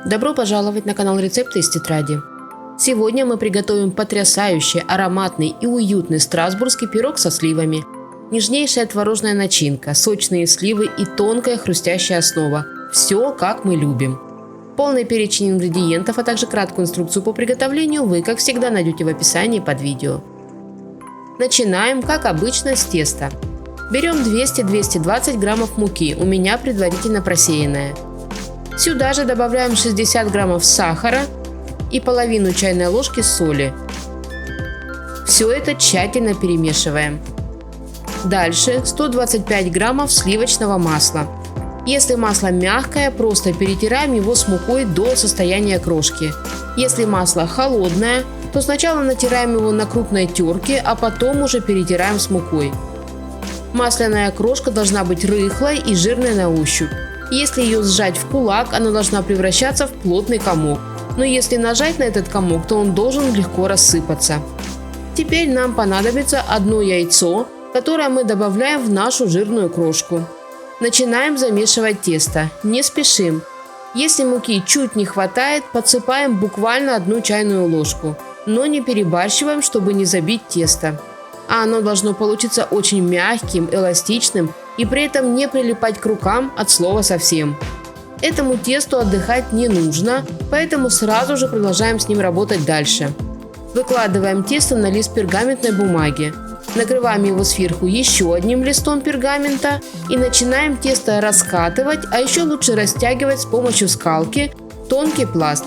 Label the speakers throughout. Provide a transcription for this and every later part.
Speaker 1: Добро пожаловать на канал Рецепты из тетради. Сегодня мы приготовим потрясающий, ароматный и уютный страсбургский пирог со сливами. Нежнейшая творожная начинка, сочные сливы и тонкая хрустящая основа. Все, как мы любим. Полный перечень ингредиентов, а также краткую инструкцию по приготовлению вы, как всегда, найдете в описании под видео. Начинаем, как обычно, с теста. Берем 200-220 граммов муки, у меня предварительно просеянная. Сюда же добавляем 60 граммов сахара и половину чайной ложки соли. Все это тщательно перемешиваем. Дальше 125 граммов сливочного масла. Если масло мягкое, просто перетираем его с мукой до состояния крошки. Если масло холодное, то сначала натираем его на крупной терке, а потом уже перетираем с мукой. Масляная крошка должна быть рыхлой и жирной на ощупь. Если ее сжать в кулак, она должна превращаться в плотный комок. Но если нажать на этот комок, то он должен легко рассыпаться. Теперь нам понадобится одно яйцо, которое мы добавляем в нашу жирную крошку. Начинаем замешивать тесто. Не спешим. Если муки чуть не хватает, подсыпаем буквально 1 чайную ложку. Но не перебарщиваем, чтобы не забить тесто. А оно должно получиться очень мягким, эластичным и при этом не прилипать к рукам от слова совсем. Этому тесту отдыхать не нужно, поэтому сразу же продолжаем с ним работать дальше. Выкладываем тесто на лист пергаментной бумаги. Накрываем его сверху еще одним листом пергамента и начинаем тесто раскатывать, а еще лучше растягивать с помощью скалки тонкий пласт.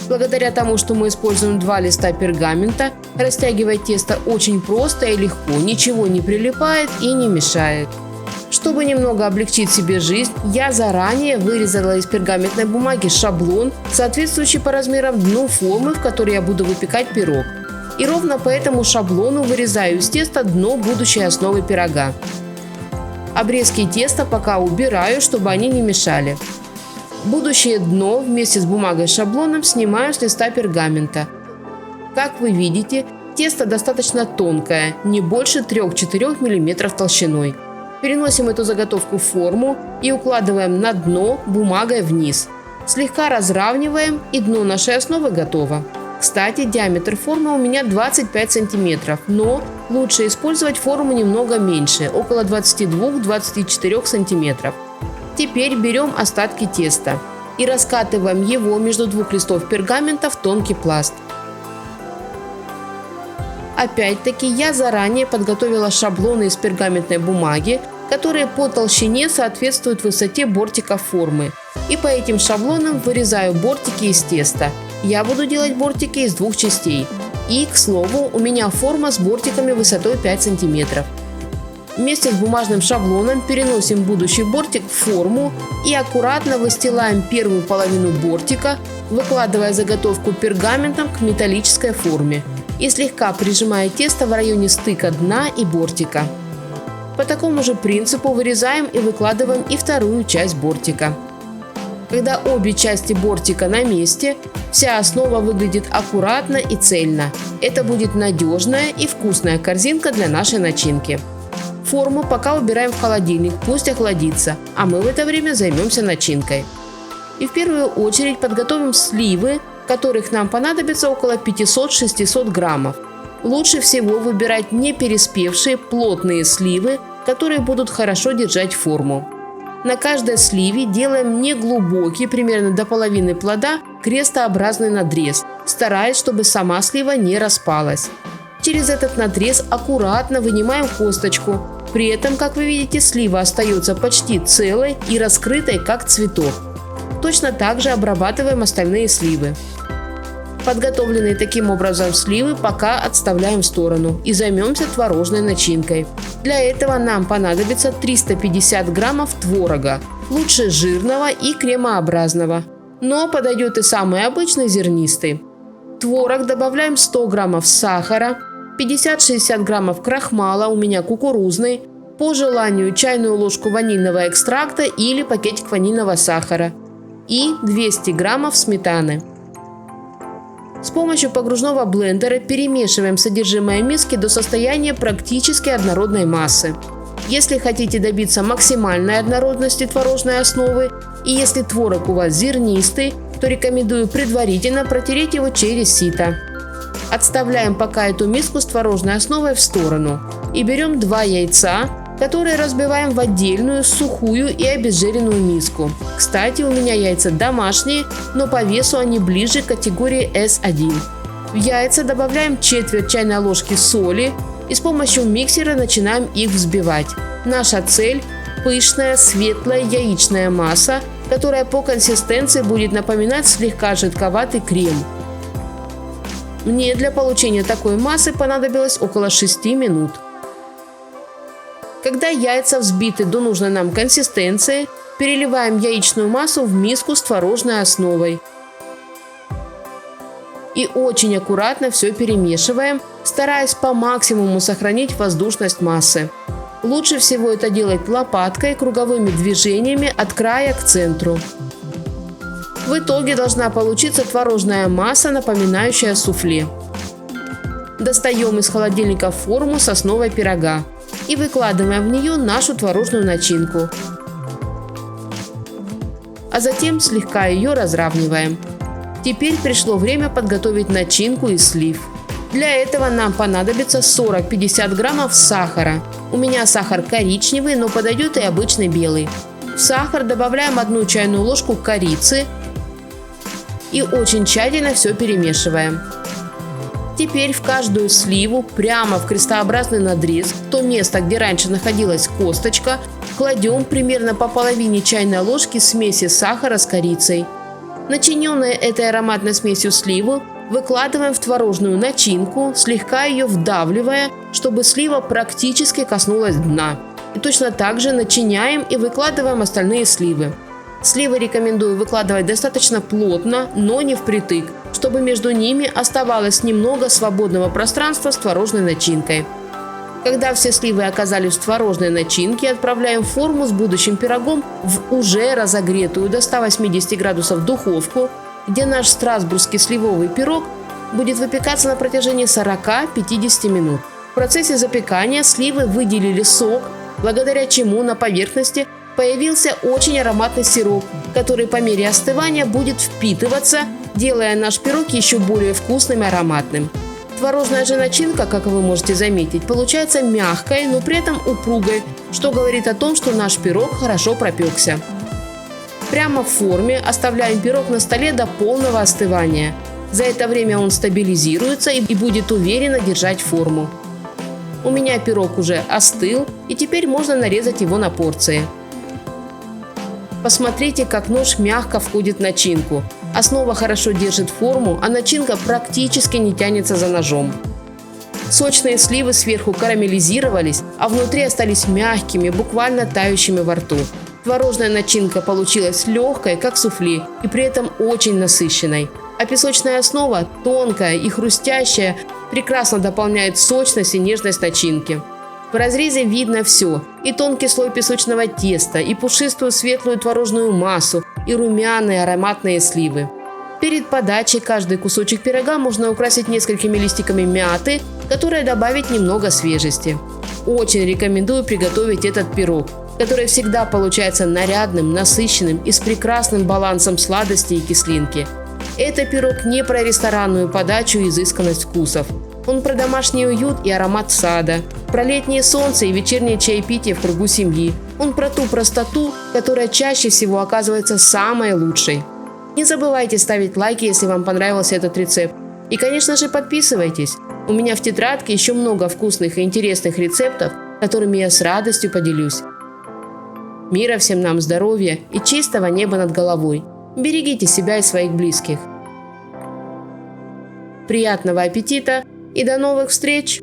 Speaker 1: Благодаря тому, что мы используем 2 листа пергамента, растягивать тесто очень просто и легко, ничего не прилипает и не мешает. Чтобы немного облегчить себе жизнь, я заранее вырезала из пергаментной бумаги шаблон, соответствующий по размерам дну формы, в которой я буду выпекать пирог. И ровно по этому шаблону вырезаю из теста дно будущей основы пирога. Обрезки теста пока убираю, чтобы они не мешали. Будущее дно вместе с бумагой шаблоном снимаю с листа пергамента. Как вы видите, тесто достаточно тонкое, не больше 3-4 мм толщиной. Переносим эту заготовку в форму и укладываем на дно бумагой вниз. Слегка разравниваем, и дно нашей основы готово. Кстати, диаметр формы у меня 25 см, но лучше использовать форму немного меньше, около 22-24 см. Теперь берем остатки теста и раскатываем его между 2 листов пергамента в тонкий пласт. Опять-таки я заранее подготовила шаблоны из пергаментной бумаги, которые по толщине соответствуют высоте бортиков формы. И по этим шаблонам вырезаю бортики из теста. Я буду делать бортики из 2 частей. И, к слову, у меня форма с бортиками высотой 5 см. Вместе с бумажным шаблоном переносим будущий бортик в форму и аккуратно выстилаем первую половину бортика, выкладывая заготовку пергаментом к металлической форме и слегка прижимая тесто в районе стыка дна и бортика. По такому же принципу вырезаем и выкладываем и вторую часть бортика. Когда обе части бортика на месте, вся основа выглядит аккуратно и цельно. Это будет надежная и вкусная корзинка для нашей начинки. Форму пока убираем в холодильник, пусть охладится, а мы в это время займемся начинкой. И в первую очередь подготовим сливы, которых нам понадобится около 500-600 граммов. Лучше всего выбирать не переспевшие плотные сливы, которые будут хорошо держать форму. На каждой сливе делаем неглубокий, примерно до половины плода, крестообразный надрез, стараясь, чтобы сама слива не распалась. Через этот надрез аккуратно вынимаем косточку. При этом, как вы видите, слива остается почти целой и раскрытой, как цветок. Точно так же обрабатываем остальные сливы. Подготовленные таким образом сливы пока отставляем в сторону и займемся творожной начинкой. Для этого нам понадобится 350 граммов творога, лучше жирного и кремообразного, но подойдет и самый обычный зернистый. В творог добавляем 100 граммов сахара, 50-60 граммов крахмала, у меня кукурузный, по желанию чайную ложку ванильного экстракта или пакетик ванильного сахара и 200 граммов сметаны. С помощью погружного блендера перемешиваем содержимое миски до состояния практически однородной массы. Если хотите добиться максимальной однородности творожной основы и если творог у вас зернистый, то рекомендую предварительно протереть его через сито. Отставляем пока эту миску с творожной основой в сторону и берем 2 яйца, которые разбиваем в отдельную сухую и обезжиренную миску. Кстати, у меня яйца домашние, но по весу они ближе к категории S1. В яйца добавляем четверть чайной ложки соли и с помощью миксера начинаем их взбивать. Наша цель – пышная, светлая яичная масса, которая по консистенции будет напоминать слегка жидковатый крем. Мне для получения такой массы понадобилось около 6 минут. Когда яйца взбиты до нужной нам консистенции, переливаем яичную массу в миску с творожной основой. И очень аккуратно все перемешиваем, стараясь по максимуму сохранить воздушность массы. Лучше всего это делать лопаткой круговыми движениями от края к центру. В итоге должна получиться творожная масса, напоминающая суфле. Достаем из холодильника форму с основой пирога и выкладываем в нее нашу творожную начинку. А затем слегка ее разравниваем. Теперь пришло время подготовить начинку из слив. Для этого нам понадобится 40-50 граммов сахара. У меня сахар коричневый, но подойдет и обычный белый. В сахар добавляем 1 чайную ложку корицы и очень тщательно все перемешиваем. Теперь в каждую сливу прямо в крестообразный надрез, в то место, где раньше находилась косточка, кладем примерно по половине чайной ложки смеси сахара с корицей. Начиненные этой ароматной смесью сливу выкладываем в творожную начинку, слегка ее вдавливая, чтобы слива практически коснулась дна. И точно так же начиняем и выкладываем остальные сливы. Сливы рекомендую выкладывать достаточно плотно, но не впритык, чтобы между ними оставалось немного свободного пространства с творожной начинкой. Когда все сливы оказались в творожной начинке, отправляем форму с будущим пирогом в уже разогретую до 180 градусов духовку, где наш страсбургский сливовый пирог будет выпекаться на протяжении 40-50 минут. В процессе запекания сливы выделили сок, благодаря чему на поверхности появился очень ароматный сироп, который по мере остывания будет впитываться, делая наш пирог еще более вкусным и ароматным. Творожная же начинка, как вы можете заметить, получается мягкой, но при этом упругой, что говорит о том, что наш пирог хорошо пропекся. Прямо в форме оставляем пирог на столе до полного остывания. За это время он стабилизируется и будет уверенно держать форму. У меня пирог уже остыл, и теперь можно нарезать его на порции. Посмотрите, как нож мягко входит в начинку. Основа хорошо держит форму, а начинка практически не тянется за ножом. Сочные сливы сверху карамелизировались, а внутри остались мягкими, буквально тающими во рту. Творожная начинка получилась легкой, как суфле, и при этом очень насыщенной. А песочная основа, тонкая и хрустящая, прекрасно дополняет сочность и нежность начинки. В разрезе видно все – и тонкий слой песочного теста, и пушистую светлую творожную массу, и румяные ароматные сливы. Перед подачей каждый кусочек пирога можно украсить несколькими листиками мяты, которые добавить немного свежести. Очень рекомендую приготовить этот пирог, который всегда получается нарядным, насыщенным и с прекрасным балансом сладости и кислинки. Это пирог не про ресторанную подачу и изысканность вкусов. Он про домашний уют и аромат сада, про летнее солнце и вечернее чаепитие в кругу семьи. Он про ту простоту, которая чаще всего оказывается самой лучшей. Не забывайте ставить лайки, если вам понравился этот рецепт. И, конечно же, подписывайтесь. У меня в тетрадке еще много вкусных и интересных рецептов, которыми я с радостью поделюсь. Мира всем нам, здоровья и чистого неба над головой. Берегите себя и своих близких. Приятного аппетита! И до новых встреч!